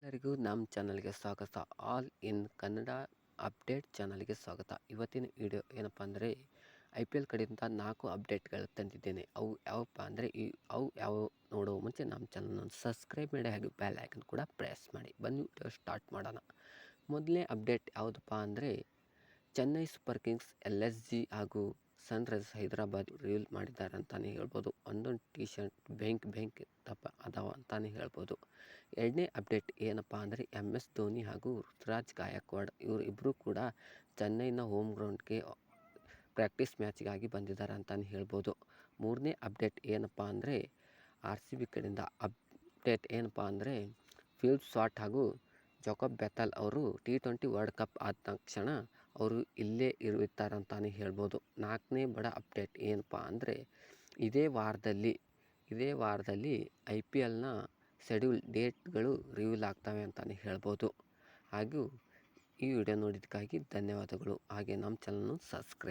ಎಲ್ಲರಿಗೂ ನಮ್ಮ ಚಾನಲ್ಗೆ ಸ್ವಾಗತ. ಆಲ್ ಇನ್ ಕನ್ನಡ ಅಪ್ಡೇಟ್ ಚಾನಲ್ಗೆ ಸ್ವಾಗತ. ಇವತ್ತಿನ ವಿಡಿಯೋ ಏನಪ್ಪ ಅಂದರೆ IPL ಕಡೆಯಿಂದ 4 ಅಪ್ಡೇಟ್ಗಳು ತಂದಿದ್ದೇನೆ. ಅವು ಯಾವಪ್ಪ ಅಂದರೆ ಅವು ಯಾವ ನೋಡೋ ಮುಂಚೆ ನಮ್ಮ ಚಾನಲ್ನ ಸಬ್ಸ್ಕ್ರೈಬ್ ಮಾಡಿ ಹಾಗೂ ಬೆಲ್ ಐಕನ್ ಕೂಡ ಪ್ರೆಸ್ ಮಾಡಿ. ಬನ್ನಿ ವಿಡಿಯೋ ಸ್ಟಾರ್ಟ್ ಮಾಡೋಣ. ಮೊದಲನೇ ಅಪ್ಡೇಟ್ ಯಾವುದಪ್ಪ ಅಂದರೆ ಚೆನ್ನೈ ಸೂಪರ್ ಕಿಂಗ್ಸ್ LSG ಹಾಗೂ ಸನ್ರೈಸರ್ಸ್ ಹೈದರಾಬಾದ್ ರಿವೀಲ್ ಮಾಡಿದ್ದಾರೆ ಅಂತಲೇ ಹೇಳ್ಬೋದು. ಒಂದೊಂದು ಟಿ ಶರ್ಟ್ ಬೆಂಕ್ ತಪ್ಪ ಅದಾವ ಅಂತಲೇ ಹೇಳ್ಬೋದು. ಎರಡನೇ ಅಪ್ಡೇಟ್ ಏನಪ್ಪ ಅಂದರೆ MS ಧೋನಿ ಹಾಗೂ ಋತುರಾಜ್ ಗಾಯಕ್ವಾಡ್ ಇವರಿಬ್ಬರು ಕೂಡ ಚೆನ್ನೈನ ಹೋಮ್ ಗ್ರೌಂಡ್ಗೆ ಪ್ರಾಕ್ಟೀಸ್ ಮ್ಯಾಚ್ಗಾಗಿ ಬಂದಿದ್ದಾರೆ ಅಂತಲೇ ಹೇಳ್ಬೋದು. ಮೂರನೇ ಅಪ್ಡೇಟ್ ಏನಪ್ಪ ಅಂದರೆ RCB ಕಡೆಯಿಂದ ಅಪ್ಡೇಟ್ ಏನಪ್ಪ ಅಂದರೆ ಫಿಲಿಪ್ ಸಾಲ್ಟ್ ಹಾಗೂ ಜಾಕೋಬ್ ಬೆಥೆಲ್ ಅವರು T20 ವರ್ಲ್ಡ್ ಕಪ್ ಆದ ತಕ್ಷಣ ಅವರು ಇಲ್ಲೇ ಇರುತ್ತಾರಂತಾನೆ ಹೇಳ್ಬೋದು. ನಾಲ್ಕನೇ ಬಡ ಅಪ್ಡೇಟ್ ಏನಪ್ಪ ಅಂದರೆ ಇದೇ ವಾರದಲ್ಲಿ IPLನ ಶೆಡ್ಯೂಲ್ ಡೇಟ್ಗಳು ರಿವೀಲ್ ಆಗ್ತವೆ ಅಂತಲೇ ಹೇಳ್ಬೋದು. ಹಾಗೂ ಈ ವಿಡಿಯೋ ನೋಡಿದ್ದಕ್ಕಾಗಿ ಧನ್ಯವಾದಗಳು. ಹಾಗೆ ನಮ್ಮ ಚಾನಲ್ನ ಸಬ್ಸ್ಕ್ರೈಬ್